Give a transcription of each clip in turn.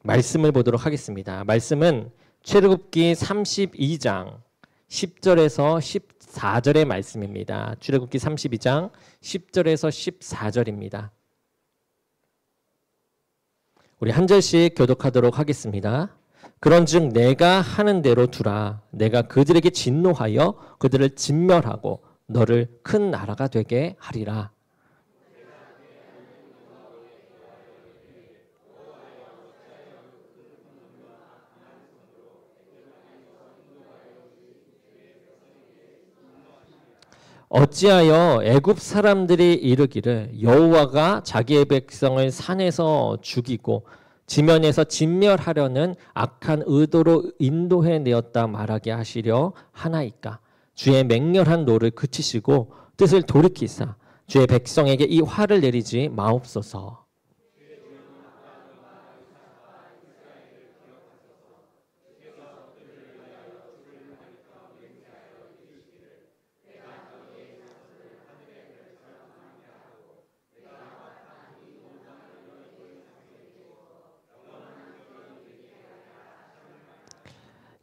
말씀을 보도록 하겠습니다. 말씀은 출애굽기 32장 10절에서 14절의 말씀입니다. 출애굽기 32장 10절에서 14절입니다. 우리 한 절씩 교독하도록 하겠습니다. 그런즉 내가 하는 대로 두라. 내가 그들에게 진노하여 그들을 진멸하고 너를 큰 나라가 되게 하리라. 어찌하여 애굽 사람들이 이르기를 여호와가 자기의 백성을 산에서 죽이고 지면에서 진멸하려는 악한 의도로 인도해 내었다 말하게 하시려 하나이까. 주의 맹렬한 노를 그치시고 뜻을 돌이키사 주의 백성에게 이 화를 내리지 마옵소서.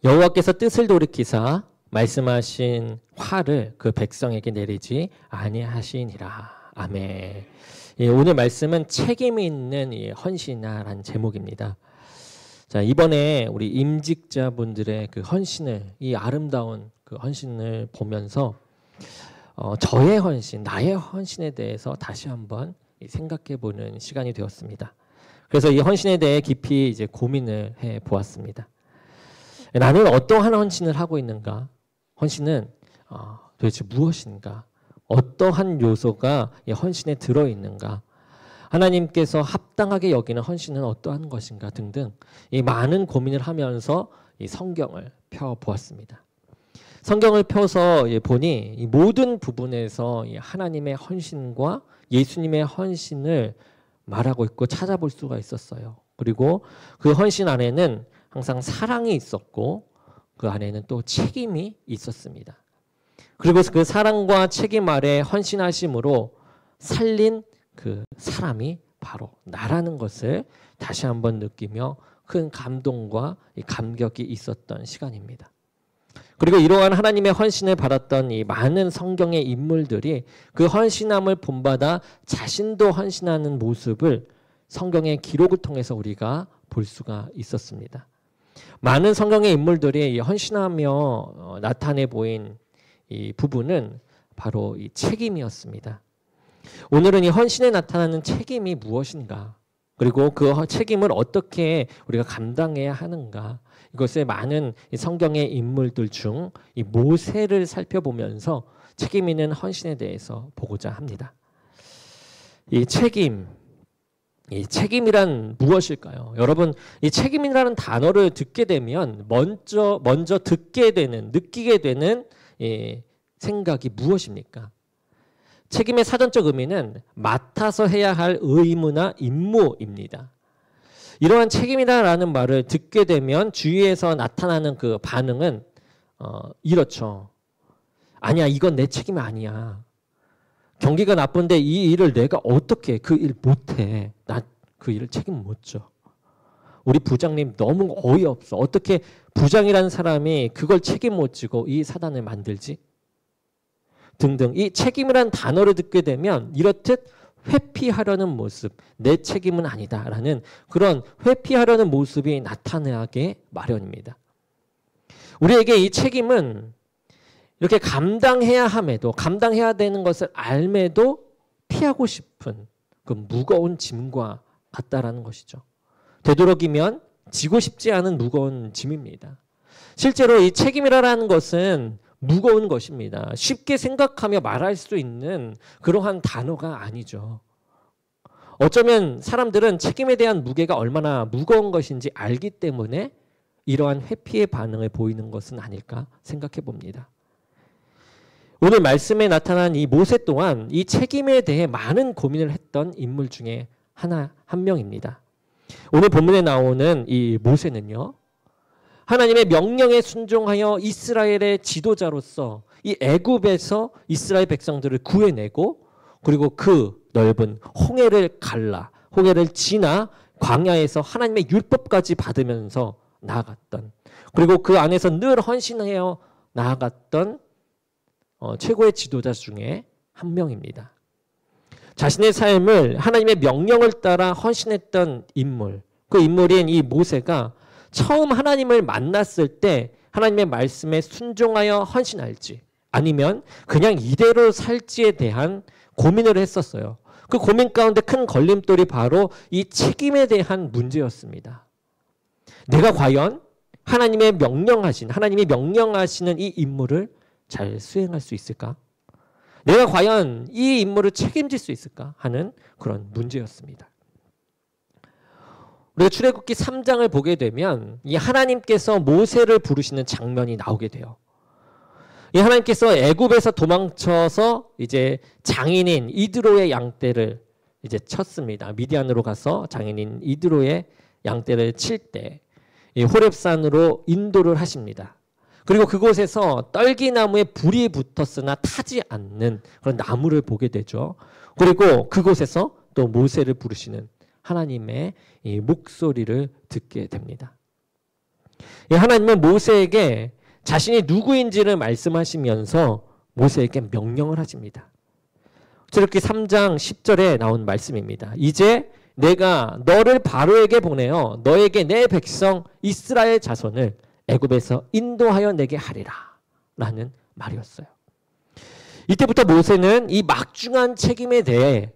여호와께서 뜻을 돌이키사 말씀하신 화를 그 백성에게 내리지 아니하시니라. 아멘. 예, 오늘 말씀은 책임이 있는 헌신이라는 제목입니다. 자, 이번에 우리 임직자분들의 그 헌신을, 이 아름다운 그 헌신을 보면서 저의 헌신, 나의 헌신에 대해서 다시 한번 생각해 보는 시간이 되었습니다. 그래서 이 헌신에 대해 깊이 이제 고민을 해 보았습니다. 나는 어떠한 헌신을 하고 있는가? 헌신은 도대체 무엇인가? 어떠한 요소가 이 헌신에 들어있는가? 하나님께서 합당하게 여기는 헌신은 어떠한 것인가? 등등 이 많은 고민을 하면서 이 성경을 펴보았습니다. 성경을 펴서 보니 이 모든 부분에서 이 하나님의 헌신과 예수님의 헌신을 말하고 있고 찾아볼 수가 있었어요. 그리고 그 헌신 안에는 항상 사랑이 있었고 그 안에는 또 책임이 있었습니다. 그리고 그 사랑과 책임 아래 헌신하심으로 살린 그 사람이 바로 나라는 것을 다시 한번 느끼며 큰 감동과 감격이 있었던 시간입니다. 그리고 이러한 하나님의 헌신을 받았던 이 많은 성경의 인물들이 그 헌신함을 본받아 자신도 헌신하는 모습을 성경의 기록을 통해서 우리가 볼 수가 있었습니다. 많은 성경의 인물들이 헌신하며 나타내 보인 이 부분은 바로 이 책임이었습니다. 오늘은 이 헌신에 나타나는 책임이 무엇인가? 그리고 그 책임을 어떻게 우리가 감당해야 하는가? 이것을 많은 성경의 인물들 중 이 모세를 살펴보면서 책임 있는 헌신에 대해서 보고자 합니다. 이 책임이란 무엇일까요? 여러분, 이 책임이라는 단어를 듣게 되면 먼저 듣게 되는, 느끼게 되는 생각이 무엇입니까? 책임의 사전적 의미는 맡아서 해야 할 의무나 임무입니다. 이러한 책임이라는 말을 듣게 되면 주위에서 나타나는 그 반응은 이렇죠. 아니야, 이건 내 책임이 아니야. 경기가 나쁜데 이 일을 내가 어떻게 그 일 못해. 나 그 일을 책임 못 져. 우리 부장님 너무 어이없어. 어떻게 부장이라는 사람이 그걸 책임 못 지고 이 사단을 만들지? 등등. 이 책임이라는 단어를 듣게 되면 이렇듯 회피하려는 모습, 내 책임은 아니다라는 그런 회피하려는 모습이 나타나게 마련입니다. 우리에게 이 책임은 이렇게 감당해야 함에도, 감당해야 되는 것을 알매도 피하고 싶은 그 무거운 짐과 같다라는 것이죠. 되도록이면 지고 싶지 않은 무거운 짐입니다. 실제로 이 책임이라는 것은 무거운 것입니다. 쉽게 생각하며 말할 수 있는 그러한 단어가 아니죠. 어쩌면 사람들은 책임에 대한 무게가 얼마나 무거운 것인지 알기 때문에 이러한 회피의 반응을 보이는 것은 아닐까 생각해 봅니다. 오늘 말씀에 나타난 이 모세 또한 이 책임에 대해 많은 고민을 했던 인물 중에 한 명입니다. 오늘 본문에 나오는 이 모세는요, 하나님의 명령에 순종하여 이스라엘의 지도자로서 이 애굽에서 이스라엘 백성들을 구해내고 그리고 그 넓은 홍해를 지나 광야에서 하나님의 율법까지 받으면서 나아갔던, 그리고 그 안에서 늘 헌신하여 나아갔던 최고의 지도자 중에 한 명입니다. 자신의 삶을 하나님의 명령을 따라 헌신했던 인물, 그 인물인 이 모세가 처음 하나님을 만났을 때 하나님의 말씀에 순종하여 헌신할지 아니면 그냥 이대로 살지에 대한 고민을 했었어요. 그 고민 가운데 큰 걸림돌이 바로 이 책임에 대한 문제였습니다. 내가 과연 하나님이 명령하시는 이 임무를 잘 수행할 수 있을까? 내가 과연 이 임무를 책임질 수 있을까 하는 그런 문제였습니다. 우리가 출애굽기 3장을 보게 되면 이 하나님께서 모세를 부르시는 장면이 나오게 돼요. 이 하나님께서 애굽에서 도망쳐서 이제 장인인 이드로의 양떼를 이제 쳤습니다. 미디안으로 가서 장인인 이드로의 양떼를 칠 때 이 호렙산으로 인도를 하십니다. 그리고 그곳에서 떨기나무에 불이 붙었으나 타지 않는 그런 나무를 보게 되죠. 그리고 그곳에서 또 모세를 부르시는 하나님의 이 목소리를 듣게 됩니다. 이 하나님은 모세에게 자신이 누구인지를 말씀하시면서 모세에게 명령을 하십니다. 출애굽기 3장 10절에 나온 말씀입니다. 이제 내가 너를 바로에게 보내어 너에게 내 백성 이스라엘 자손을 애굽에서 인도하여 내게 하리라 라는 말이었어요. 이때부터 모세는 이 막중한 책임에 대해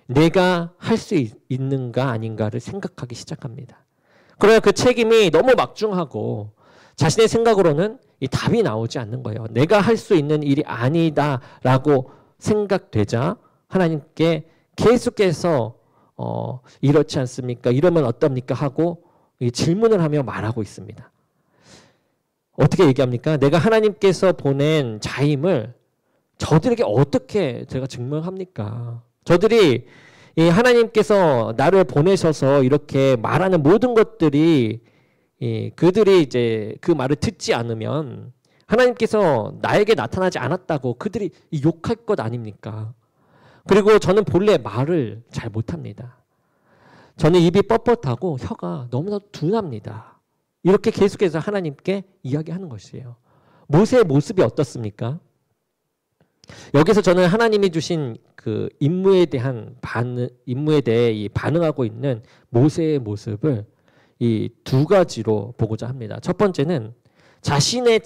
내가 할 수 있는가 아닌가를 생각하기 시작합니다. 그러나 그 책임이 너무 막중하고 자신의 생각으로는 이 답이 나오지 않는 거예요. 내가 할 수 있는 일이 아니다라고 생각되자 하나님께 계속해서 이렇지 않습니까? 이러면 어떻습니까? 하고 질문을 하며 말하고 있습니다. 어떻게 얘기합니까? 내가 하나님께서 보낸 자임을 저들에게 어떻게 제가 증명합니까? 저들이 이 하나님께서 나를 보내셔서 이렇게 말하는 모든 것들이 그들이 이제 그 말을 듣지 않으면 하나님께서 나에게 나타나지 않았다고 그들이 욕할 것 아닙니까? 그리고 저는 본래 말을 잘 못합니다. 저는 입이 뻣뻣하고 혀가 너무나 둔합니다. 이렇게 계속해서 하나님께 이야기하는 것이에요. 모세의 모습이 어떻습니까? 여기서 저는 하나님이 주신 그 임무에 대해 반응하고 있는 모세의 모습을 이 두 가지로 보고자 합니다. 첫 번째는 자신이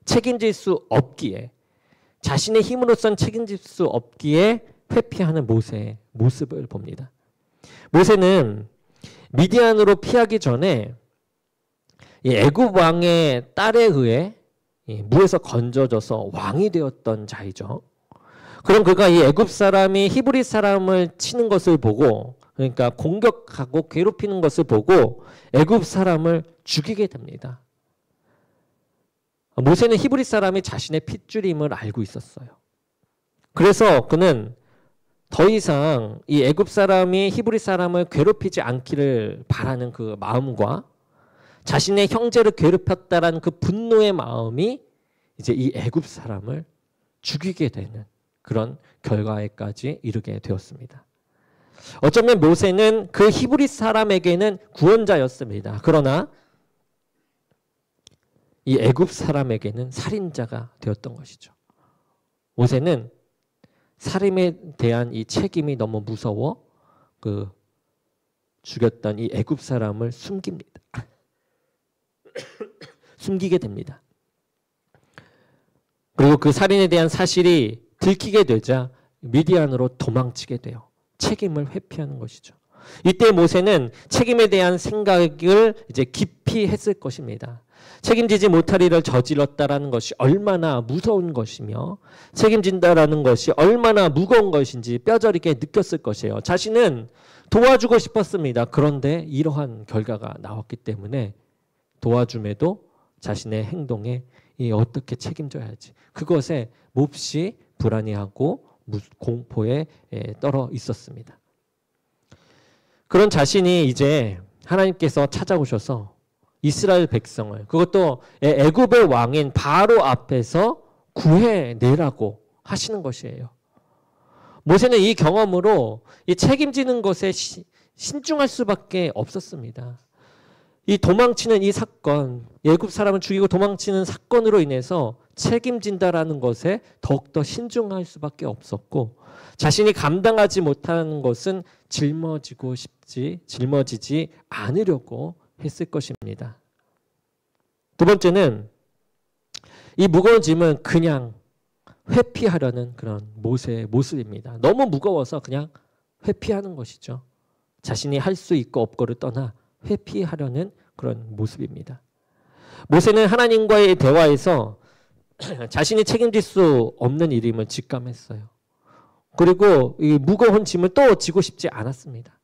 책임질 수 없기에, 자신의 힘으로선 책임질 수 없기에 회피하는 모세의 모습을 봅니다. 모세는 미디안으로 피하기 전에 이 애굽 왕의 딸에 의해 무에서 건져져서 왕이 되었던 자이죠. 그럼 그가 이 애굽 사람이 히브리 사람을 치는 것을 보고, 그러니까 공격하고 괴롭히는 것을 보고 애굽 사람을 죽이게 됩니다. 모세는 히브리 사람이 자신의 핏줄임을 알고 있었어요. 그래서 그는 더 이상 이 애굽 사람이 히브리 사람을 괴롭히지 않기를 바라는 그 마음과 자신의 형제를 괴롭혔다라는 그 분노의 마음이 이제 이 애굽 사람을 죽이게 되는 그런 결과에까지 이르게 되었습니다. 어쩌면 모세는 그 히브리 사람에게는 구원자였습니다. 그러나 이 애굽 사람에게는 살인자가 되었던 것이죠. 모세는 살인에 대한 이 책임이 너무 무서워 그 죽였던 이 애굽 사람을 숨깁니다. 숨기게 됩니다. 그리고 그 살인에 대한 사실이 들키게 되자 미디안으로 도망치게 돼요. 책임을 회피하는 것이죠. 이때 모세는 책임에 대한 생각을 이제 깊이 했을 것입니다. 책임지지 못할 일을 저질렀다라는 것이 얼마나 무서운 것이며 책임진다라는 것이 얼마나 무거운 것인지 뼈저리게 느꼈을 것이에요. 자신은 도와주고 싶었습니다. 그런데 이러한 결과가 나왔기 때문에 도와줌에도 자신의 행동에 어떻게 책임져야 할지 그것에 몹시 불안해하고 공포에 떨어 있었습니다. 그런 자신이 이제 하나님께서 찾아오셔서 이스라엘 백성을, 그것도 애굽의 왕인 바로 앞에서 구해내라고 하시는 것이에요. 모세는 이 경험으로 이 책임지는 것에 신중할 수밖에 없었습니다. 이 도망치는 이 사건, 애굽 사람을 죽이고 도망치는 사건으로 인해서 책임진다라는 것에 더욱더 신중할 수밖에 없었고, 자신이 감당하지 못하는 것은 짊어지지 않으려고 했을 것입니다. 두 번째는 이 무거운 짐은 그냥 회피하려는 그런 모세의 모습입니다. 너무 무거워서 그냥 회피하는 것이죠. 자신이 할 수 있고 없고를 떠나 회피하려는 그런 모습입니다. 모세는 하나님과의 대화에서 자신이 책임질 수 없는 일임을 직감했어요. 그리고 이 무거운 짐을 또 지고 싶지 않았습니다.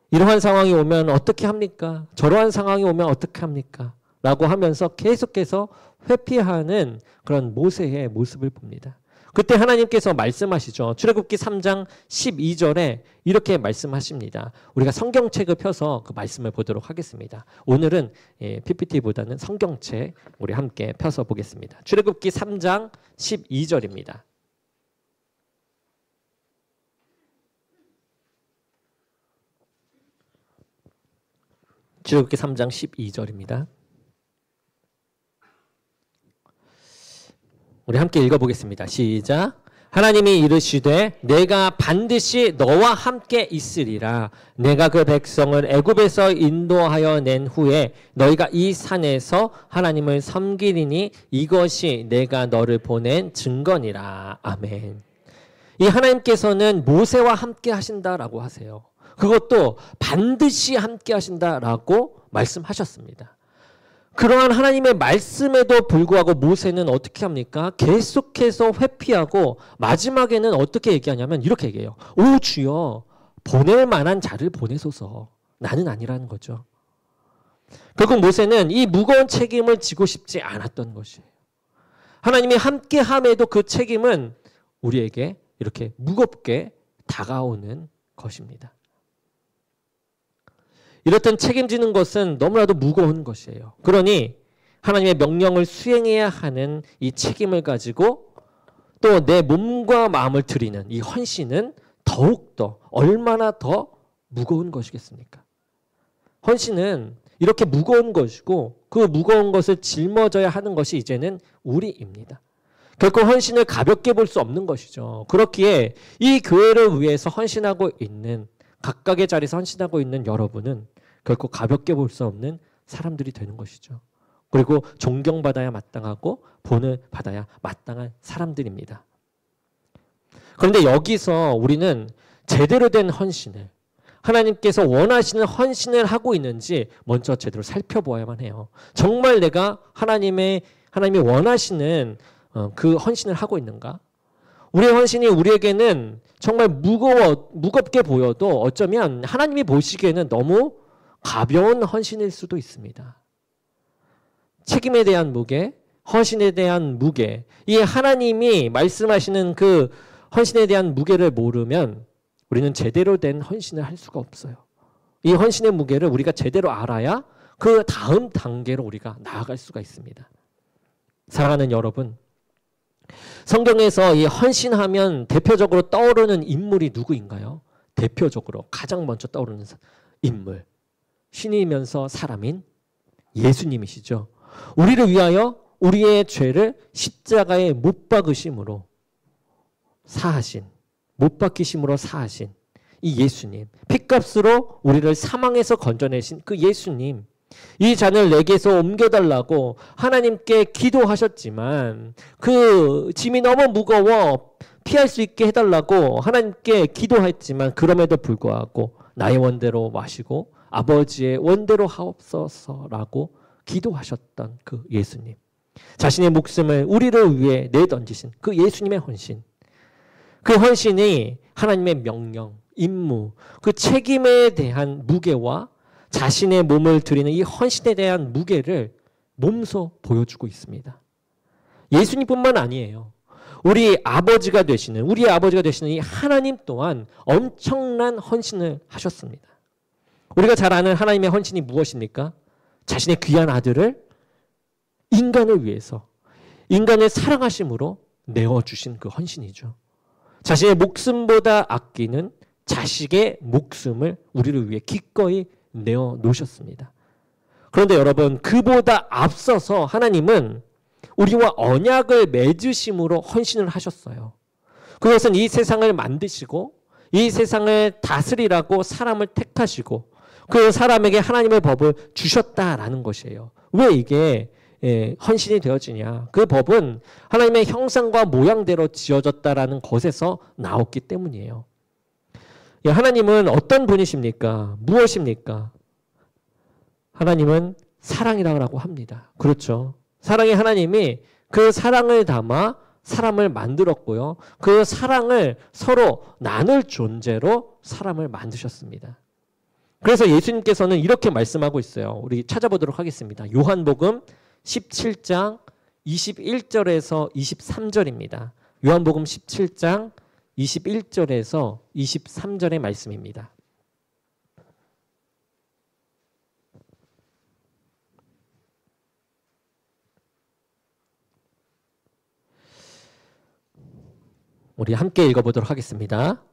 이러한 상황이 오면 어떻게 합니까? 저러한 상황이 오면 어떻게 합니까? 라고 하면서 계속해서 회피하는 그런 모세의 모습을 봅니다. 그때 하나님께서 말씀하시죠. 출애굽기 3장 12절에 이렇게 말씀하십니다. 우리가 성경책을 펴서 그 말씀을 보도록 하겠습니다. 오늘은 PPT보다는 성경책 우리 함께 펴서 보겠습니다. 출애굽기 3장 12절입니다. 출애굽기 3장 12절입니다. 우리 함께 읽어보겠습니다. 시작. 하나님이 이르시되 내가 반드시 너와 함께 있으리라. 내가 그 백성을 애굽에서 인도하여 낸 후에 너희가 이 산에서 하나님을 섬기리니 이것이 내가 너를 보낸 증거니라. 아멘. 이 하나님께서는 모세와 함께 하신다라고 하세요. 그것도 반드시 함께 하신다라고 말씀하셨습니다. 그러한 하나님의 말씀에도 불구하고 모세는 어떻게 합니까? 계속해서 회피하고 마지막에는 어떻게 얘기하냐면 이렇게 얘기해요. 오 주여 보낼 만한 자를 보내소서. 나는 아니라는 거죠. 결국 모세는 이 무거운 책임을 지고 싶지 않았던 것이에요. 하나님이 함께함에도 그 책임은 우리에게 이렇게 무겁게 다가오는 것입니다. 이렇듯 책임지는 것은 너무나도 무거운 것이에요. 그러니 하나님의 명령을 수행해야 하는 이 책임을 가지고 또 내 몸과 마음을 드리는 이 헌신은 더욱더 얼마나 더 무거운 것이겠습니까? 헌신은 이렇게 무거운 것이고 그 무거운 것을 짊어져야 하는 것이 이제는 우리입니다. 결코 헌신을 가볍게 볼 수 없는 것이죠. 그렇기에 이 교회를 위해서 헌신하고 있는 각각의 자리에서 헌신하고 있는 여러분은 결코 가볍게 볼 수 없는 사람들이 되는 것이죠. 그리고 존경받아야 마땅하고 본을 받아야 마땅한 사람들입니다. 그런데 여기서 우리는 제대로 된 헌신을 하나님께서 원하시는 헌신을 하고 있는지 먼저 제대로 살펴보아야만 해요. 정말 내가 하나님이 원하시는 그 헌신을 하고 있는가? 우리의 헌신이 우리에게는 정말 무겁게 보여도 어쩌면 하나님이 보시기에는 너무 가벼운 헌신일 수도 있습니다. 책임에 대한 무게, 헌신에 대한 무게, 이 하나님이 말씀하시는 그 헌신에 대한 무게를 모르면 우리는 제대로 된 헌신을 할 수가 없어요. 이 헌신의 무게를 우리가 제대로 알아야 그 다음 단계로 우리가 나아갈 수가 있습니다. 사랑하는 여러분, 성경에서 이 헌신하면 대표적으로 떠오르는 인물이 누구인가요? 대표적으로 가장 먼저 떠오르는 인물, 신이면서 사람인 예수님이시죠. 우리를 위하여 우리의 죄를 십자가에 못 박으심으로 사하신, 못 박히심으로 사하신 이 예수님, 핏값으로 우리를 사망에서 건져내신 그 예수님, 이 잔을 내게서 옮겨달라고 하나님께 기도하셨지만 그 짐이 너무 무거워 피할 수 있게 해달라고 하나님께 기도했지만 그럼에도 불구하고 나의 원대로 마시고 아버지의 원대로 하옵소서라고 기도하셨던 그 예수님, 자신의 목숨을 우리를 위해 내던지신 그 예수님의 헌신, 그 헌신이 하나님의 명령, 임무, 그 책임에 대한 무게와 자신의 몸을 드리는 이 헌신에 대한 무게를 몸소 보여주고 있습니다. 예수님뿐만 아니에요. 우리의 아버지가 되시는 이 하나님 또한 엄청난 헌신을 하셨습니다. 우리가 잘 아는 하나님의 헌신이 무엇입니까? 자신의 귀한 아들을 인간을 위해서, 인간을 사랑하심으로 내어주신 그 헌신이죠. 자신의 목숨보다 아끼는 자식의 목숨을 우리를 위해 기꺼이 내어 놓으셨습니다. 그런데 여러분, 그보다 앞서서 하나님은 우리와 언약을 맺으심으로 헌신을 하셨어요. 그것은 이 세상을 만드시고 이 세상을 다스리라고 사람을 택하시고 그 사람에게 하나님의 법을 주셨다라는 것이에요. 왜 이게 헌신이 되어지냐? 그 법은 하나님의 형상과 모양대로 지어졌다라는 것에서 나왔기 때문이에요. 하나님은 어떤 분이십니까? 무엇입니까? 하나님은 사랑이라고 합니다. 그렇죠. 사랑의 하나님이 그 사랑을 담아 사람을 만들었고요. 그 사랑을 서로 나눌 존재로 사람을 만드셨습니다. 그래서 예수님께서는 이렇게 말씀하고 있어요. 우리 찾아보도록 하겠습니다. 요한복음 17장 21절에서 23절입니다. 요한복음 17장 21절에서 23절의 말씀입니다. 우리 함께 읽어보도록 하겠습니다.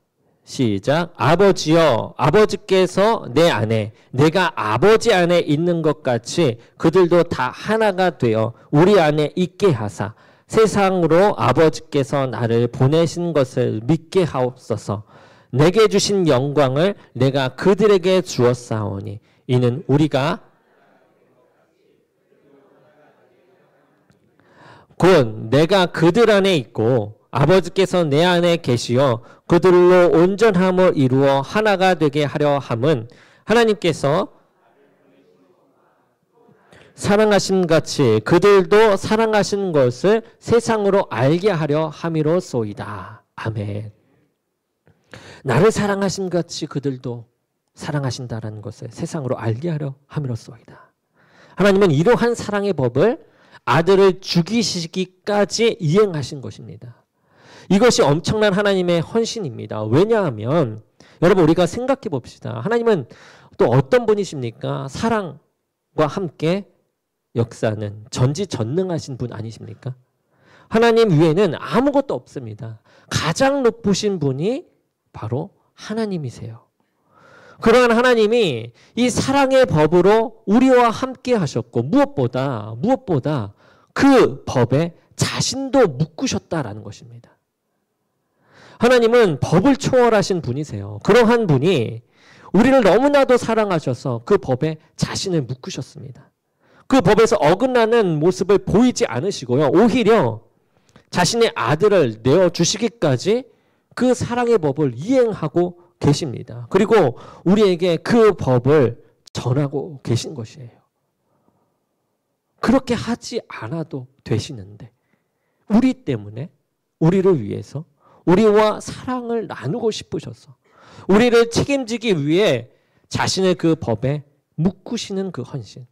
시작. 아버지여, 아버지께서 내 안에, 내가 아버지 안에 있는 것 같이 그들도 다 하나가 되어 우리 안에 있게 하사 세상으로 아버지께서 나를 보내신 것을 믿게 하옵소서. 내게 주신 영광을 내가 그들에게 주었사오니 이는 우리가 곧 내가 그들 안에 있고 아버지께서 내 안에 계시어 그들로 온전함을 이루어 하나가 되게 하려 함은 하나님께서 사랑하신 같이 그들도 사랑하신 것을 세상으로 알게 하려 함이로소이다. 아멘. 나를 사랑하신 같이 그들도 사랑하신다라는 것을 세상으로 알게 하려 함이로소이다. 하나님은 이러한 사랑의 법을 아들을 죽이시기까지 이행하신 것입니다. 이것이 엄청난 하나님의 헌신입니다. 왜냐하면 여러분 우리가 생각해 봅시다. 하나님은 또 어떤 분이십니까? 사랑과 함께 역사는 전지전능하신 분 아니십니까? 하나님 위에는 아무것도 없습니다. 가장 높으신 분이 바로 하나님이세요. 그러한 하나님이 이 사랑의 법으로 우리와 함께 하셨고 무엇보다 그 법에 자신도 묶으셨다라는 것입니다. 하나님은 법을 초월하신 분이세요. 그러한 분이 우리를 너무나도 사랑하셔서 그 법에 자신을 묶으셨습니다. 그 법에서 어긋나는 모습을 보이지 않으시고요. 오히려 자신의 아들을 내어주시기까지 그 사랑의 법을 이행하고 계십니다. 그리고 우리에게 그 법을 전하고 계신 것이에요. 그렇게 하지 않아도 되시는데 우리 때문에 우리를 위해서 우리와 사랑을 나누고 싶으셔서 우리를 책임지기 위해 자신의 그 법에 묶으시는 그 헌신,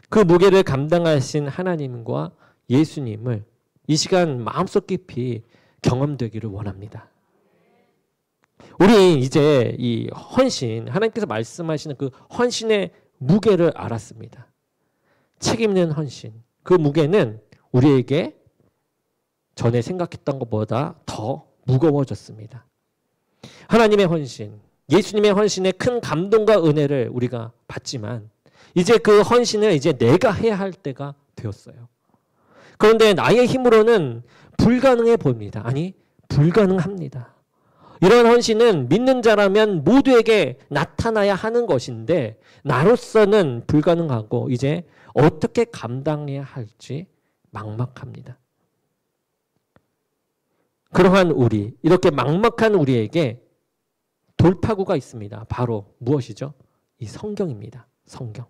그 무게를 감당하신 하나님과 예수님을 이 시간 마음속 깊이 경험되기를 원합니다. 우리 이제 이 헌신, 하나님께서 말씀하시는 그 헌신의 무게를 알았습니다. 책임있는 헌신, 그 무게는 우리에게 전에 생각했던 것보다 더 무거워졌습니다. 하나님의 헌신, 예수님의 헌신에 큰 감동과 은혜를 우리가 받지만 이제 그 헌신을 이제 내가 해야 할 때가 되었어요. 그런데 나의 힘으로는 불가능해 보입니다. 아니, 불가능합니다. 이런 헌신은 믿는 자라면 모두에게 나타나야 하는 것인데 나로서는 불가능하고 이제 어떻게 감당해야 할지 막막합니다. 그러한 우리, 이렇게 막막한 우리에게 돌파구가 있습니다. 바로 무엇이죠? 이 성경입니다. 성경.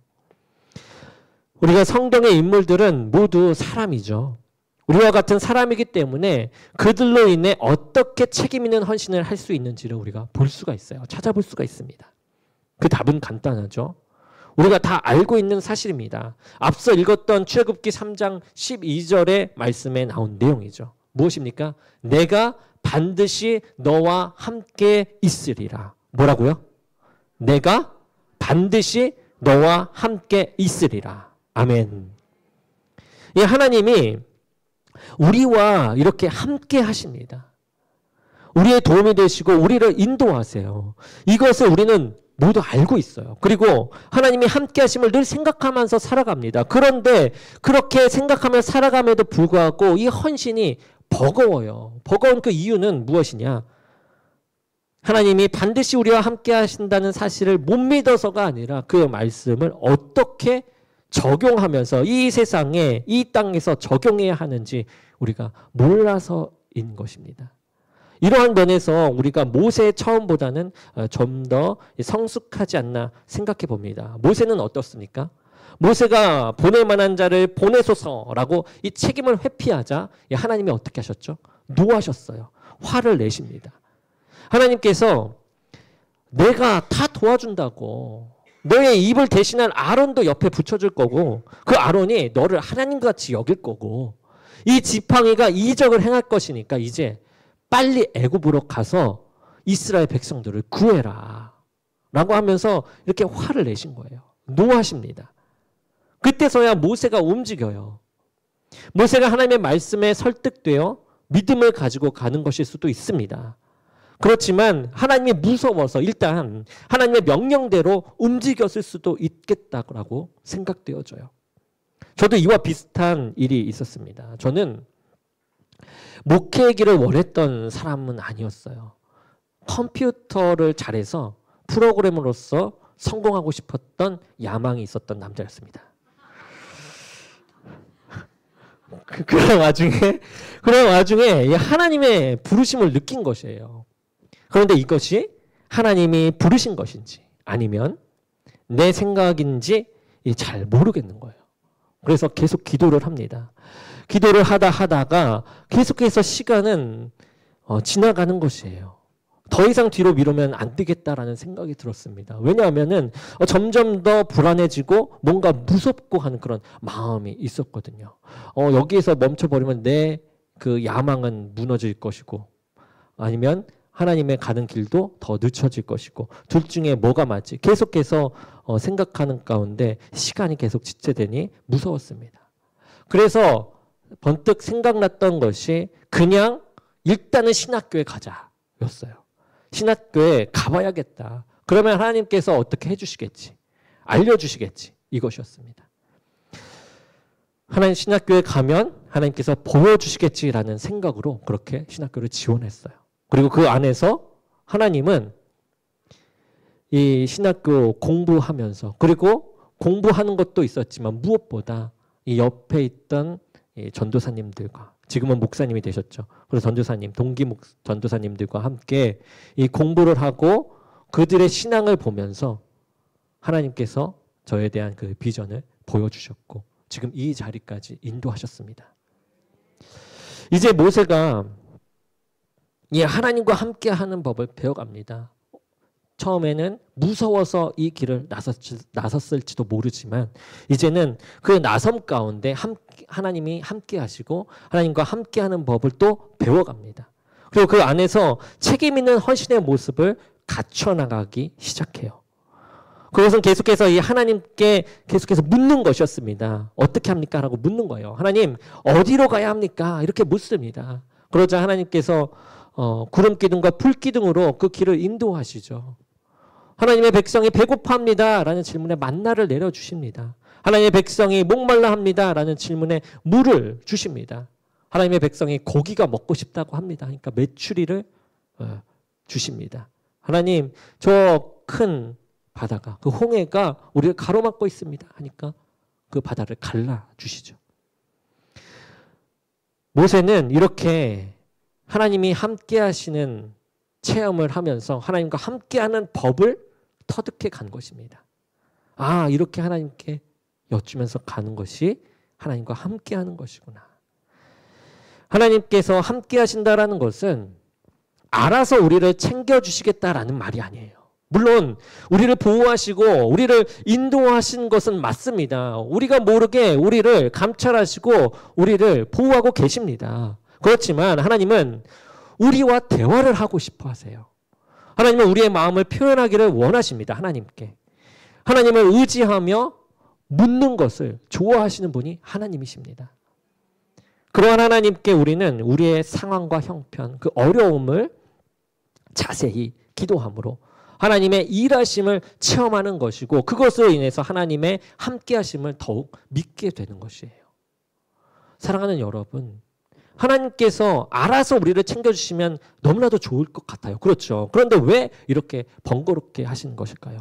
우리가 성경의 인물들은 모두 사람이죠. 우리와 같은 사람이기 때문에 그들로 인해 어떻게 책임 있는 헌신을 할 수 있는지를 우리가 볼 수가 있어요. 찾아볼 수가 있습니다. 그 답은 간단하죠. 우리가 다 알고 있는 사실입니다. 앞서 읽었던 출애굽기 3장 12절의 말씀에 나온 내용이죠. 무엇입니까? 내가 반드시 너와 함께 있으리라. 뭐라고요? 내가 반드시 너와 함께 있으리라. 아멘. 이 하나님이 우리와 이렇게 함께 하십니다. 우리의 도움이 되시고 우리를 인도하세요. 이것을 우리는 모두 알고 있어요. 그리고 하나님이 함께 하심을 늘 생각하면서 살아갑니다. 그런데 그렇게 생각하며 살아감에도 불구하고 이 헌신이 버거워요. 버거운 그 이유는 무엇이냐? 하나님이 반드시 우리와 함께 하신다는 사실을 못 믿어서가 아니라 그 말씀을 어떻게 적용하면서 이 세상에 이 땅에서 적용해야 하는지 우리가 몰라서인 것입니다. 이러한 면에서 우리가 모세의 처음보다는 좀 더 성숙하지 않나 생각해 봅니다. 모세는 어떻습니까? 모세가 보낼 만한 자를 보내소서라고 이 책임을 회피하자 하나님이 어떻게 하셨죠? 노하셨어요. 화를 내십니다. 하나님께서 내가 다 도와준다고, 너의 입을 대신할 아론도 옆에 붙여줄 거고, 그 아론이 너를 하나님같이 여길 거고, 이 지팡이가 이적을 행할 것이니까 이제 빨리 애굽으로 가서 이스라엘 백성들을 구해라 라고 하면서 이렇게 화를 내신 거예요. 노하십니다. 그때서야 모세가 움직여요. 모세가 하나님의 말씀에 설득되어 믿음을 가지고 가는 것일 수도 있습니다. 그렇지만 하나님이 무서워서 일단 하나님의 명령대로 움직였을 수도 있겠다고 생각되어져요. 저도 이와 비슷한 일이 있었습니다. 저는 목회의 길을 원했던 사람은 아니었어요. 컴퓨터를 잘해서 프로그래머로서 성공하고 싶었던 야망이 있었던 남자였습니다. 그런 와중에 하나님의 부르심을 느낀 것이에요. 그런데 이것이 하나님이 부르신 것인지 아니면 내 생각인지 잘 모르겠는 거예요. 그래서 계속 기도를 합니다. 기도를 하다가 계속해서 시간은 지나가는 것이에요. 더 이상 뒤로 미루면 안 되겠다라는 생각이 들었습니다. 왜냐하면은 점점 더 불안해지고 뭔가 무섭고 하는 그런 마음이 있었거든요. 여기에서 멈춰버리면 내 그 야망은 무너질 것이고 아니면 하나님의 가는 길도 더 늦춰질 것이고 둘 중에 뭐가 맞지? 계속해서 생각하는 가운데 시간이 계속 지체되니 무서웠습니다. 그래서 번뜩 생각났던 것이 그냥 일단은 신학교에 가자였어요. 신학교에 가봐야겠다. 그러면 하나님께서 어떻게 해주시겠지? 알려주시겠지? 이것이었습니다. 하나님 신학교에 가면 하나님께서 보여주시겠지라는 생각으로 그렇게 신학교를 지원했어요. 그리고 그 안에서 하나님은 이 신학교 공부하면서 그리고 공부하는 것도 있었지만 무엇보다 이 옆에 있던 이 전도사님들과 지금은 목사님이 되셨죠. 그래서 전도사님, 동기 전도사님들과 함께 이 공부를 하고 그들의 신앙을 보면서 하나님께서 저에 대한 그 비전을 보여주셨고 지금 이 자리까지 인도하셨습니다. 이제 모세가 이 하나님과 함께 하는 법을 배워갑니다. 처음에는 무서워서 이 길을 나섰을지도 모르지만 이제는 그 나섬 가운데 하나님이 함께 하시고 하나님과 함께 하는 법을 또 배워갑니다. 그리고 그 안에서 책임 있는 헌신의 모습을 갖춰나가기 시작해요. 그것은 계속해서 이 하나님께 계속해서 묻는 것이었습니다. 어떻게 합니까? 라고 묻는 거예요. 하나님 어디로 가야 합니까? 이렇게 묻습니다. 그러자 하나님께서 구름 기둥과 불 기둥으로 그 길을 인도하시죠. 하나님의 백성이 배고파합니다 라는 질문에 만나를 내려주십니다. 하나님의 백성이 목말라 합니다 라는 질문에 물을 주십니다. 하나님의 백성이 고기가 먹고 싶다고 합니다. 그러니까 메추리를 주십니다. 하나님 저 큰 바다가 그 홍해가 우리를 가로막고 있습니다 하니까 그 바다를 갈라주시죠. 모세는 이렇게 하나님이 함께 하시는 체험을 하면서 하나님과 함께하는 법을 터득해 간 것입니다. 아, 이렇게 하나님께 여쭈면서 가는 것이 하나님과 함께하는 것이구나. 하나님께서 함께 하신다라는 것은 알아서 우리를 챙겨주시겠다라는 말이 아니에요. 물론 우리를 보호하시고 우리를 인도하신 것은 맞습니다. 우리가 모르게 우리를 감찰하시고 우리를 보호하고 계십니다. 그렇지만 하나님은 우리와 대화를 하고 싶어 하세요. 하나님은 우리의 마음을 표현하기를 원하십니다. 하나님께. 하나님을 의지하며 묻는 것을 좋아하시는 분이 하나님이십니다. 그러한 하나님께 우리는 우리의 상황과 형편, 그 어려움을 자세히 기도함으로 하나님의 일하심을 체험하는 것이고 그것으로 인해서 하나님의 함께하심을 더욱 믿게 되는 것이에요. 사랑하는 여러분, 하나님께서 알아서 우리를 챙겨주시면 너무나도 좋을 것 같아요. 그렇죠. 그런데 왜 이렇게 번거롭게 하시는 것일까요?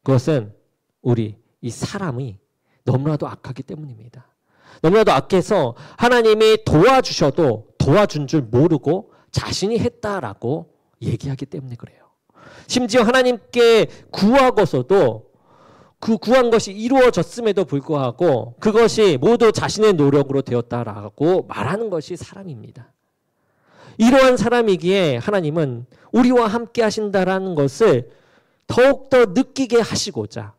그것은 우리 이 사람이 너무나도 악하기 때문입니다. 너무나도 악해서 하나님이 도와주셔도 도와준 줄 모르고 자신이 했다라고 얘기하기 때문에 그래요. 심지어 하나님께 구하고서도 그 구한 것이 이루어졌음에도 불구하고 그것이 모두 자신의 노력으로 되었다라고 말하는 것이 사람입니다. 이러한 사람이기에 하나님은 우리와 함께 하신다라는 것을 더욱더 느끼게 하시고자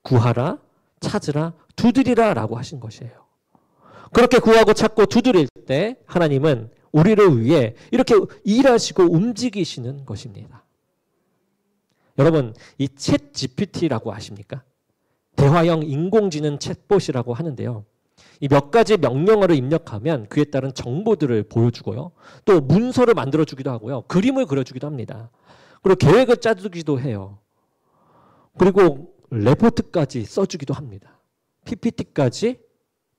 구하라, 찾으라, 두드리라 라고 하신 것이에요. 그렇게 구하고 찾고 두드릴 때 하나님은 우리를 위해 이렇게 일하시고 움직이시는 것입니다. 여러분, 이 챗 GPT라고 아십니까? 대화형 인공지능 챗봇이라고 하는데요. 이 몇 가지 명령어를 입력하면 그에 따른 정보들을 보여주고요. 또 문서를 만들어주기도 하고요. 그림을 그려주기도 합니다. 그리고 계획을 짜주기도 해요. 그리고 레포트까지 써주기도 합니다. PPT까지,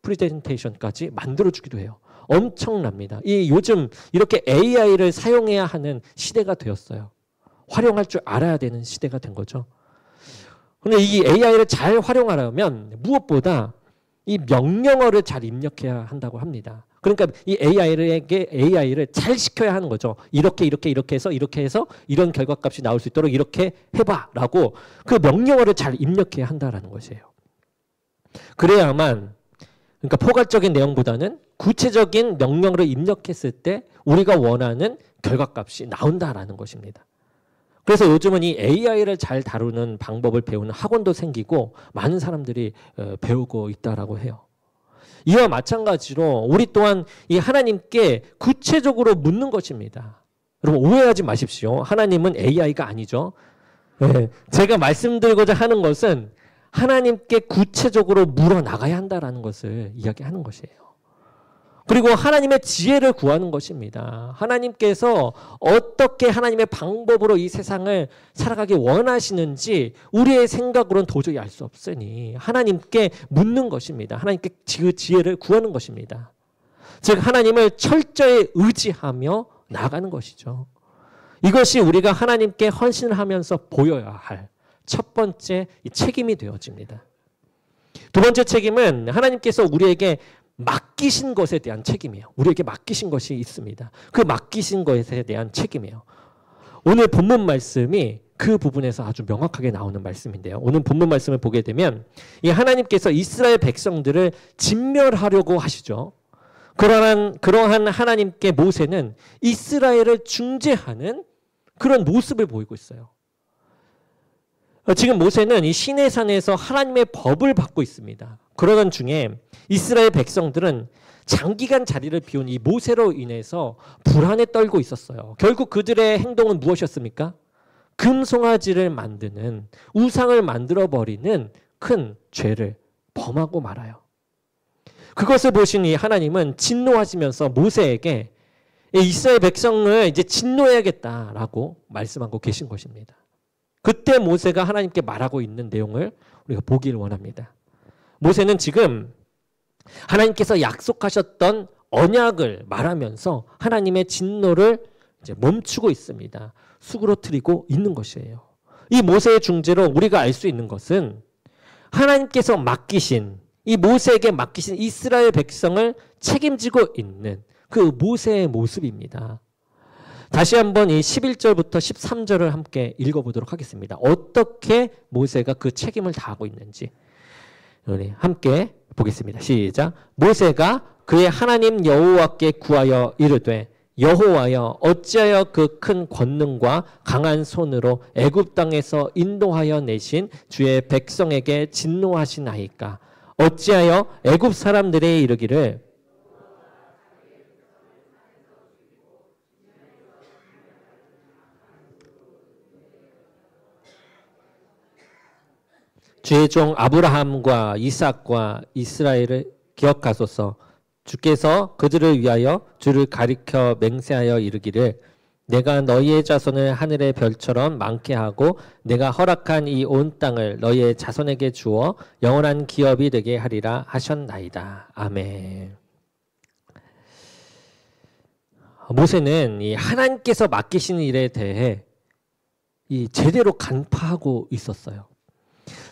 프레젠테이션까지 만들어주기도 해요. 엄청납니다. 이 요즘 이렇게 AI를 사용해야 하는 시대가 되었어요. 활용할 줄 알아야 되는 시대가 된 거죠. 그런데 이 AI를 잘 활용하려면 무엇보다 이 명령어를 잘 입력해야 한다고 합니다. 그러니까 이 AI를 잘 시켜야 하는 거죠. 이렇게 해서 이런 결과값이 나올 수 있도록 이렇게 해봐라고 그 명령어를 잘 입력해야 한다라는 것이에요. 그래야만 그러니까 포괄적인 내용보다는 구체적인 명령어를 입력했을 때 우리가 원하는 결과값이 나온다라는 것입니다. 그래서 요즘은 이 AI를 잘 다루는 방법을 배우는 학원도 생기고 많은 사람들이 배우고 있다라고 해요. 이와 마찬가지로 우리 또한 이 하나님께 구체적으로 묻는 것입니다. 여러분 오해하지 마십시오. 하나님은 AI가 아니죠. 제가 말씀드리고자 하는 것은 하나님께 구체적으로 물어나가야 한다는 것을 이야기하는 것이에요. 그리고 하나님의 지혜를 구하는 것입니다. 하나님께서 어떻게 하나님의 방법으로 이 세상을 살아가기 원하시는지 우리의 생각으로는 도저히 알 수 없으니 하나님께 묻는 것입니다. 하나님께 그 지혜를 구하는 것입니다. 즉 하나님을 철저히 의지하며 나아가는 것이죠. 이것이 우리가 하나님께 헌신을 하면서 보여야 할 첫 번째 책임이 되어집니다. 두 번째 책임은 하나님께서 우리에게 맡기신 것에 대한 책임이에요. 우리에게 맡기신 것이 있습니다. 그 맡기신 것에 대한 책임이에요. 오늘 본문 말씀이 그 부분에서 아주 명확하게 나오는 말씀인데요. 오늘 본문 말씀을 보게 되면 이 하나님께서 이스라엘 백성들을 진멸하려고 하시죠. 그러한 하나님께 모세는 이스라엘을 중재하는 그런 모습을 보이고 있어요. 지금 모세는 이 시내산에서 하나님의 법을 받고 있습니다. 그러던 중에 이스라엘 백성들은 장기간 자리를 비운 이 모세로 인해서 불안에 떨고 있었어요. 결국 그들의 행동은 무엇이었습니까? 금송아지를 만드는 우상을 만들어버리는 큰 죄를 범하고 말아요. 그것을 보신 이 하나님은 진노하시면서 모세에게 이스라엘 백성을 이제 진노해야겠다라고 말씀하고 계신 것입니다. 그때 모세가 하나님께 말하고 있는 내용을 우리가 보기를 원합니다. 모세는 지금 하나님께서 약속하셨던 언약을 말하면서 하나님의 진노를 이제 멈추고 있습니다. 수그러뜨리고 있는 것이에요. 이 모세의 중재로 우리가 알 수 있는 것은 하나님께서 맡기신 이 모세에게 맡기신 이스라엘 백성을 책임지고 있는 그 모세의 모습입니다. 다시 한번 이 11절부터 13절을 함께 읽어보도록 하겠습니다. 어떻게 모세가 그 책임을 다하고 있는지 우리 함께 보겠습니다. 시작. 모세가 그의 하나님 여호와께 구하여 이르되 여호와여 어찌하여 그 큰 권능과 강한 손으로 애굽 땅에서 인도하여 내신 주의 백성에게 진노하시나이까. 어찌하여 애굽 사람들의 이르기를 주의 종 아브라함과 이삭과 이스라엘을 기억하소서. 주께서 그들을 위하여 주를 가리켜 맹세하여 이르기를 내가 너희의 자손을 하늘의 별처럼 많게 하고 내가 허락한 이 온 땅을 너희의 자손에게 주어 영원한 기업이 되게 하리라 하셨나이다. 아멘. 모세는 이 하나님께서 맡기신 일에 대해 이 제대로 간파하고 있었어요.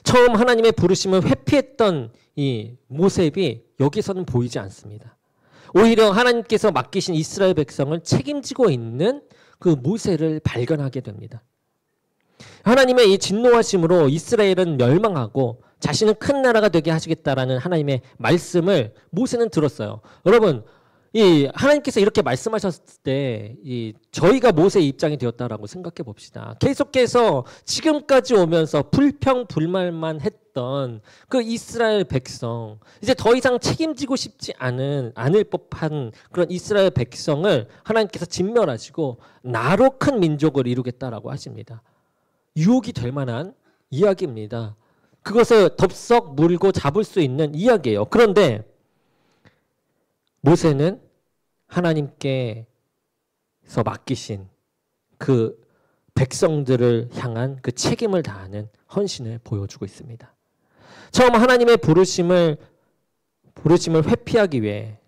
처음 하나님의 부르심을 회피했던 이 모세비 여기서는 보이지 않습니다. 오히려 하나님께서 맡기신 이스라엘 백성을 책임지고 있는 그 모세를 발견하게 됩니다. 하나님의 이 진노하심으로 이스라엘은 멸망하고 자신은 큰 나라가 되게 하시겠다라는 하나님의 말씀을 모세는 들었어요. 여러분, 이 하나님께서 이렇게 말씀하셨을 때 저희가 모세의 입장이 되었다라고 생각해 봅시다. 계속해서 지금까지 오면서 불평불만만 했던 그 이스라엘 백성, 이제 더 이상 책임지고 싶지 않을 법한 그런 이스라엘 백성을 하나님께서 진멸하시고 나로 큰 민족을 이루겠다라고 하십니다. 유혹이 될 만한 이야기입니다. 그것을 덥석 물고 잡을 수 있는 이야기예요. 그런데 모세는 하나님께서 맡기신 그 백성들을 향한 그 책임을 다하는 헌신을 보여주고 있습니다. 처음 하나님의 부르심을 회피하기 위해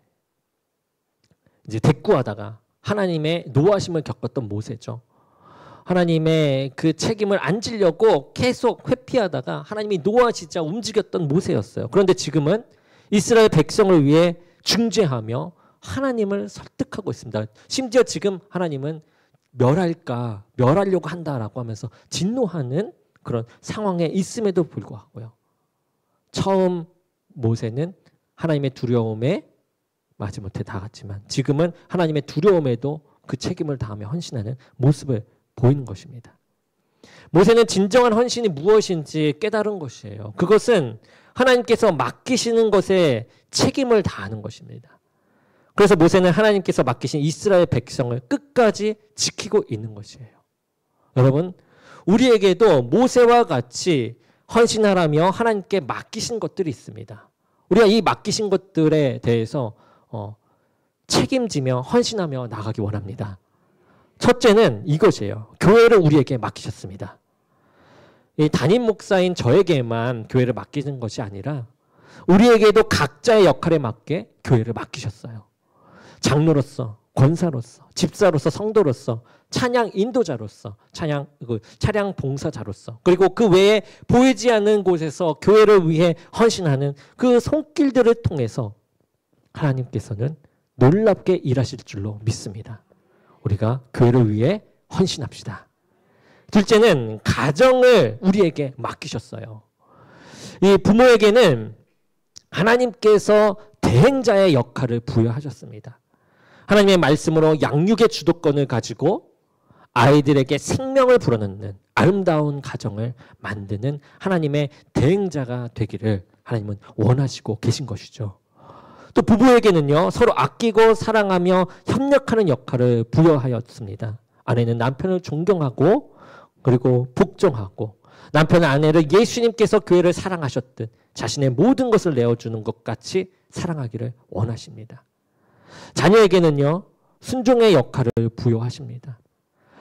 이제 대꾸하다가 하나님의 노하심을 겪었던 모세죠. 하나님의 그 책임을 안 지려고 계속 회피하다가 하나님이 노하시자 움직였던 모세였어요. 그런데 지금은 이스라엘 백성을 위해 중재하며 하나님을 설득하고 있습니다. 심지어 지금 하나님은 멸하려고 한다라고 하면서 진노하는 그런 상황에 있음에도 불구하고요. 처음 모세는 하나님의 두려움에 마지못해 다갔지만 지금은 하나님의 두려움에도 그 책임을 다하며 헌신하는 모습을 보이는 것입니다. 모세는 진정한 헌신이 무엇인지 깨달은 것이에요. 그것은 하나님께서 맡기시는 것에 책임을 다하는 것입니다. 그래서 모세는 하나님께서 맡기신 이스라엘 백성을 끝까지 지키고 있는 것이에요. 여러분, 우리에게도 모세와 같이 헌신하라며 하나님께 맡기신 것들이 있습니다. 우리가 이 맡기신 것들에 대해서 책임지며 헌신하며 나가기 원합니다. 첫째는 이것이에요. 교회를 우리에게 맡기셨습니다. 이 담임 목사인 저에게만 교회를 맡기는 것이 아니라 우리에게도 각자의 역할에 맞게 교회를 맡기셨어요. 장로로서, 권사로서, 집사로서, 성도로서, 찬양 인도자로서, 차량 봉사자로서, 그리고 그 외에 보이지 않는 곳에서 교회를 위해 헌신하는 그 손길들을 통해서 하나님께서는 놀랍게 일하실 줄로 믿습니다. 우리가 교회를 위해 헌신합시다. 둘째는 가정을 우리에게 맡기셨어요. 이 부모에게는 하나님께서 대행자의 역할을 부여하셨습니다. 하나님의 말씀으로 양육의 주도권을 가지고 아이들에게 생명을 불어넣는 아름다운 가정을 만드는 하나님의 대행자가 되기를 하나님은 원하시고 계신 것이죠. 또 부부에게는요, 서로 아끼고 사랑하며 협력하는 역할을 부여하였습니다. 아내는 남편을 존경하고 그리고 복종하고 남편은 아내를 예수님께서 교회를 사랑하셨듯 자신의 모든 것을 내어주는 것 같이 사랑하기를 원하십니다. 자녀에게는요, 순종의 역할을 부여하십니다.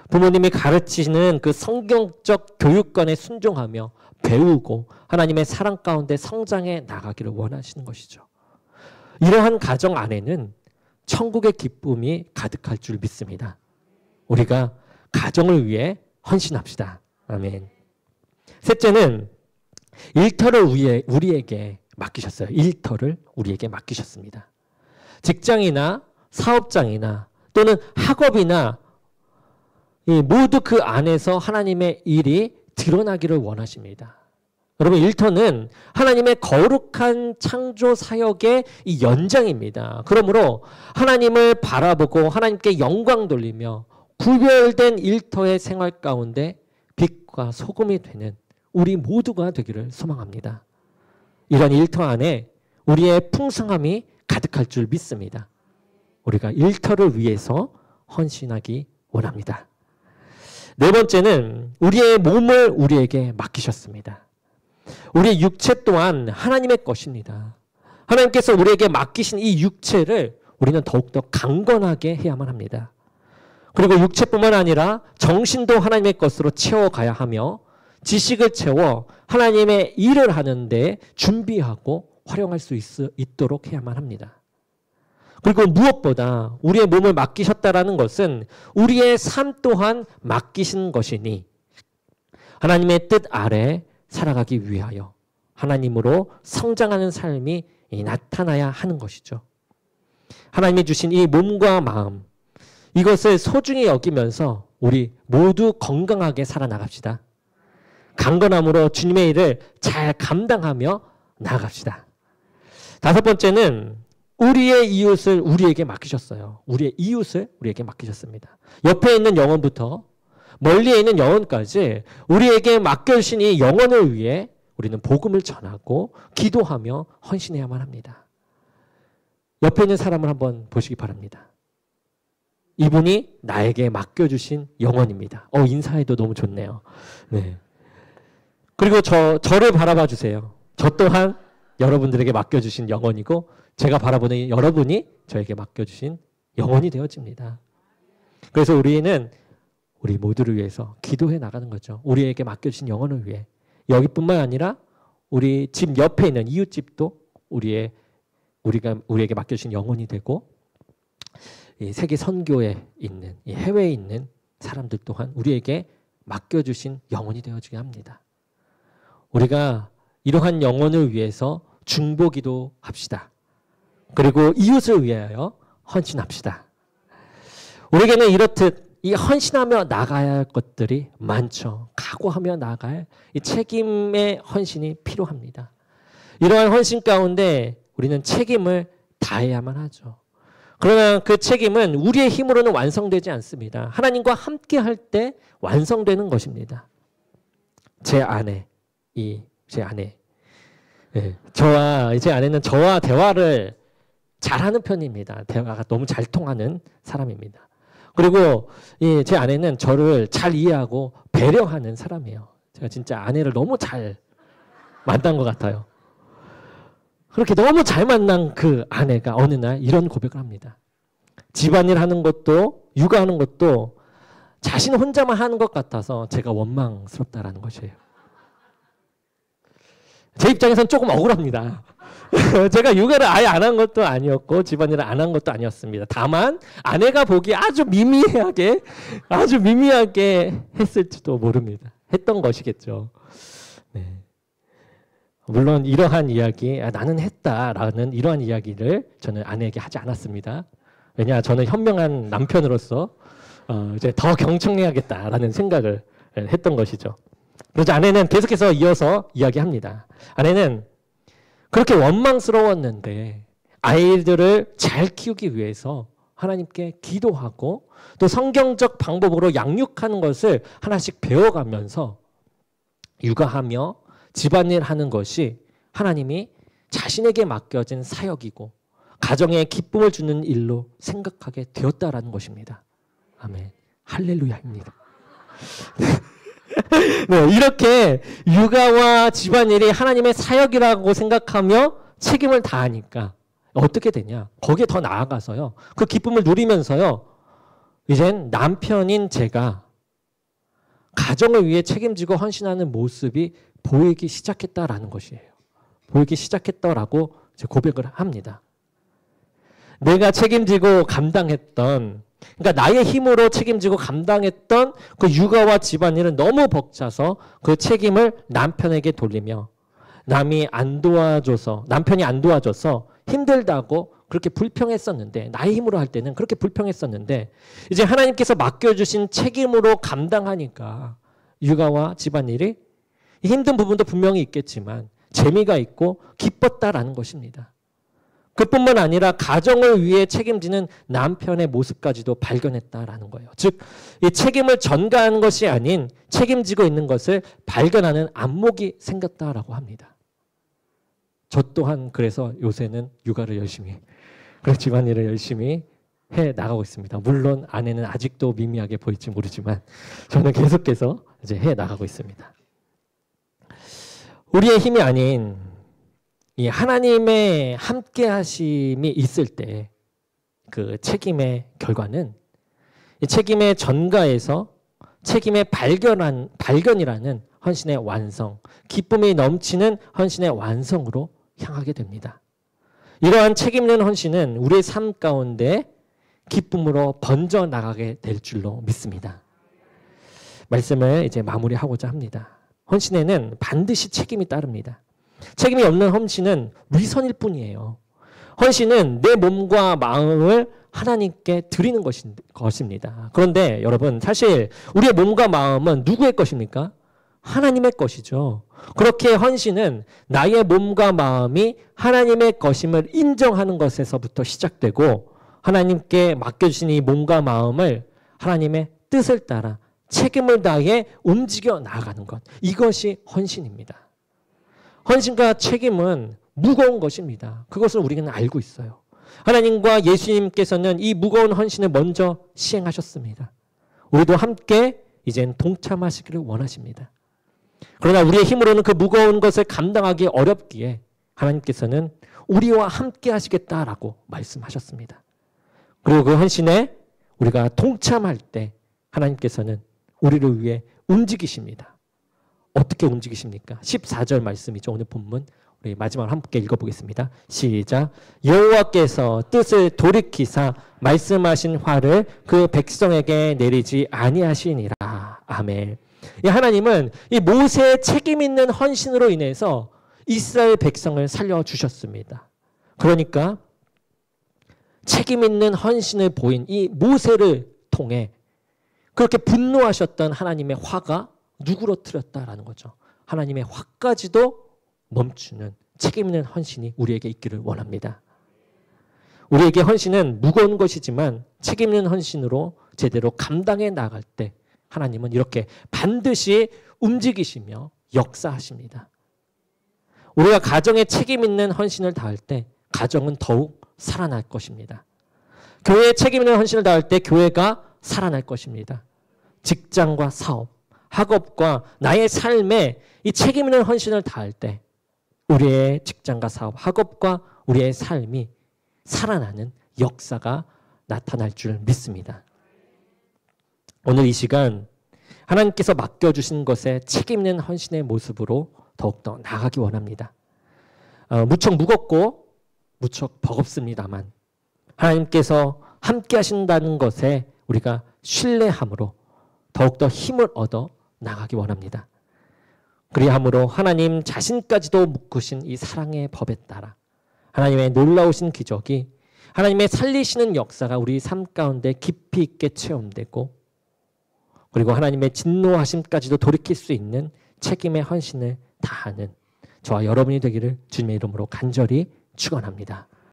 부모님이 가르치시는 그 성경적 교육관에 순종하며 배우고 하나님의 사랑 가운데 성장해 나가기를 원하시는 것이죠. 이러한 가정 안에는 천국의 기쁨이 가득할 줄 믿습니다. 우리가 가정을 위해 헌신합시다. 아멘. 셋째는 일터를 우리에게 맡기셨어요. 일터를 우리에게 맡기셨습니다. 직장이나 사업장이나 또는 학업이나 모두 그 안에서 하나님의 일이 드러나기를 원하십니다. 여러분, 일터는 하나님의 거룩한 창조 사역의 이 연장입니다. 그러므로 하나님을 바라보고 하나님께 영광 돌리며 구별된 일터의 생활 가운데 빛과 소금이 되는 우리 모두가 되기를 소망합니다. 이런 일터 안에 우리의 풍성함이 가득할 줄 믿습니다. 우리가 일터를 위해서 헌신하기 원합니다. 네 번째는 우리의 몸을 우리에게 맡기셨습니다. 우리의 육체 또한 하나님의 것입니다. 하나님께서 우리에게 맡기신 이 육체를 우리는 더욱더 강건하게 해야만 합니다. 그리고 육체뿐만 아니라 정신도 하나님의 것으로 채워가야 하며 지식을 채워 하나님의 일을 하는데 준비하고 활용할 수 있도록 해야만 합니다. 그리고 무엇보다 우리의 몸을 맡기셨다라는 것은 우리의 삶 또한 맡기신 것이니 하나님의 뜻 아래 살아가기 위하여 하나님으로 성장하는 삶이 나타나야 하는 것이죠. 하나님이 주신 이 몸과 마음, 이것을 소중히 여기면서 우리 모두 건강하게 살아나갑시다. 강건함으로 주님의 일을 잘 감당하며 나아갑시다. 다섯 번째는 우리의 이웃을 우리에게 맡기셨어요. 우리의 이웃을 우리에게 맡기셨습니다. 옆에 있는 영혼부터 멀리에 있는 영혼까지 우리에게 맡겨주신 이 영혼을 위해 우리는 복음을 전하고 기도하며 헌신해야만 합니다. 옆에 있는 사람을 한번 보시기 바랍니다. 이분이 나에게 맡겨주신 영혼입니다. 인사해도 너무 좋네요. 네. 그리고 저를 바라봐 주세요. 저 또한 여러분들에게 맡겨주신 영혼이고 제가 바라보는 여러분이 저에게 맡겨주신 영혼이 되어집니다. 그래서 우리는 우리 모두를 위해서 기도해 나가는 거죠. 우리에게 맡겨주신 영혼을 위해. 여기뿐만 아니라 우리 집 옆에 있는 이웃집도 우리에게 맡겨주신 영혼이 되고 이 세계 선교에 있는 이 해외에 있는 사람들 또한 우리에게 맡겨주신 영혼이 되어지게 합니다. 우리가 이러한 영혼을 위해서 중보기도 합시다. 그리고 이웃을 위하여 헌신합시다. 우리에게는 이렇듯 이 헌신하며 나가야 할 것들이 많죠. 각오하며 나갈 이 책임의 헌신이 필요합니다. 이러한 헌신 가운데 우리는 책임을 다해야만 하죠. 그러나 그 책임은 우리의 힘으로는 완성되지 않습니다. 하나님과 함께 할 때 완성되는 것입니다. 제 아내. 제 아내는 저와 대화를 잘하는 편입니다. 대화가 너무 잘 통하는 사람입니다. 그리고 제 아내는 저를 잘 이해하고 배려하는 사람이에요. 제가 진짜 아내를 너무 잘 만난 것 같아요. 그렇게 너무 잘 만난 그 아내가 어느 날 이런 고백을 합니다. 집안일 하는 것도 육아하는 것도 자신 혼자만 하는 것 같아서 제가 원망스럽다라는 것이에요. 제 입장에서는 조금 억울합니다. 제가 육아를 아예 안 한 것도 아니었고 집안일을 안 한 것도 아니었습니다. 다만 아내가 보기에 아주 미미하게 했을지도 모릅니다. 했던 것이겠죠. 네. 물론 이러한 이야기, 나는 했다라는 이러한 이야기를 저는 아내에게 하지 않았습니다. 왜냐, 저는 현명한 남편으로서 이제 더 경청해야겠다라는 생각을 했던 것이죠. 그러자 아내는 계속해서 이어서 이야기합니다. 아내는 그렇게 원망스러웠는데 아이들을 잘 키우기 위해서 하나님께 기도하고 또 성경적 방법으로 양육하는 것을 하나씩 배워가면서 육아하며 집안일 하는 것이 하나님이 자신에게 맡겨진 사역이고 가정에 기쁨을 주는 일로 생각하게 되었다라는 것입니다. 아멘. 할렐루야입니다. 네, 이렇게 육아와 집안일이 하나님의 사역이라고 생각하며 책임을 다하니까 어떻게 되냐? 거기에 더 나아가서요. 그 기쁨을 누리면서요. 이젠 남편인 제가 가정을 위해 책임지고 헌신하는 모습이 보이기 시작했다라는 것이에요. 보이기 시작했다라고 고백을 합니다. 내가 책임지고 감당했던, 그러니까 나의 힘으로 책임지고 감당했던 그 육아와 집안일은 너무 벅차서 그 책임을 남편에게 돌리며 남편이 안 도와줘서 힘들다고 그렇게 불평했었는데, 나의 힘으로 할 때는 그렇게 불평했었는데 이제 하나님께서 맡겨주신 책임으로 감당하니까 육아와 집안일이 힘든 부분도 분명히 있겠지만 재미가 있고 기뻤다라는 것입니다. 그뿐만 아니라 가정을 위해 책임지는 남편의 모습까지도 발견했다라는 거예요. 즉, 이 책임을 전가하는 것이 아닌 책임지고 있는 것을 발견하는 안목이 생겼다라고 합니다. 저 또한 그래서 요새는 육아를 열심히, 그리고 집안일을 열심히 해 나가고 있습니다. 물론 아내는 아직도 미미하게 보일지 모르지만 저는 계속해서 이제 해 나가고 있습니다. 우리의 힘이 아닌 이 하나님의 함께 하심이 있을 때 그 책임의 결과는 이 책임의 전가에서 책임의 발견이라는 헌신의 완성, 기쁨이 넘치는 헌신의 완성으로 향하게 됩니다. 이러한 책임 있는 헌신은 우리의 삶 가운데 기쁨으로 번져 나가게 될 줄로 믿습니다. 말씀을 이제 마무리하고자 합니다. 헌신에는 반드시 책임이 따릅니다. 책임이 없는 헌신은 위선일 뿐이에요. 헌신은 내 몸과 마음을 하나님께 드리는 것입니다. 그런데 여러분, 사실 우리의 몸과 마음은 누구의 것입니까? 하나님의 것이죠. 그렇게 헌신은 나의 몸과 마음이 하나님의 것임을 인정하는 것에서부터 시작되고, 하나님께 맡겨주신 이 몸과 마음을 하나님의 뜻을 따라 책임을 다해 움직여 나아가는 것, 이것이 헌신입니다. 헌신과 책임은 무거운 것입니다. 그것을 우리는 알고 있어요. 하나님과 예수님께서는 이 무거운 헌신을 먼저 시행하셨습니다. 우리도 함께 이젠 동참하시기를 원하십니다. 그러나 우리의 힘으로는 그 무거운 것을 감당하기 어렵기에 하나님께서는 우리와 함께 하시겠다라고 말씀하셨습니다. 그리고 그 헌신에 우리가 동참할 때 하나님께서는 우리를 위해 움직이십니다. 어떻게 움직이십니까? 14절 말씀이죠. 오늘 본문. 우리 마지막으로 함께 읽어보겠습니다. 시작. 여호와께서 뜻을 돌이키사 말씀하신 화를 그 백성에게 내리지 아니하시니라. 아멘. 이 하나님은 이 모세의 책임 있는 헌신으로 인해서 이스라엘 백성을 살려주셨습니다. 그러니까 책임 있는 헌신을 보인 이 모세를 통해 그렇게 분노하셨던 하나님의 화가 누그러뜨렸다라는 거죠. 하나님의 화까지도 멈추는 책임 있는 헌신이 우리에게 있기를 원합니다. 우리에게 헌신은 무거운 것이지만 책임 있는 헌신으로 제대로 감당해 나갈 때 하나님은 이렇게 반드시 움직이시며 역사하십니다. 우리가 가정에 책임 있는 헌신을 다할 때 가정은 더욱 살아날 것입니다. 교회에 책임 있는 헌신을 다할 때 교회가 살아날 것입니다. 직장과 사업, 학업과 나의 삶에 이 책임 있는 헌신을 다할 때 우리의 직장과 사업, 학업과 우리의 삶이 살아나는 역사가 나타날 줄 믿습니다. 오늘 이 시간 하나님께서 맡겨주신 것에 책임 있는 헌신의 모습으로 더욱더 나아가기 원합니다. 무척 무겁고 무척 버겁습니다만 하나님께서 함께 하신다는 것에 우리가 신뢰함으로 더욱더 힘을 얻어 나가기 원합니다. 그리함으로 하나님 자신까지도 묶으신 이 사랑의 법에 따라 하나님의 놀라우신 기적이 하나님의 살리시는 역사가 우리 삶 가운데 깊이 있게 체험되고 그리고 하나님의 진노하심까지도 돌이킬 수 있는 책임의 헌신을 다하는 저와 여러분이 되기를 주님의 이름으로 간절히 축원합니다.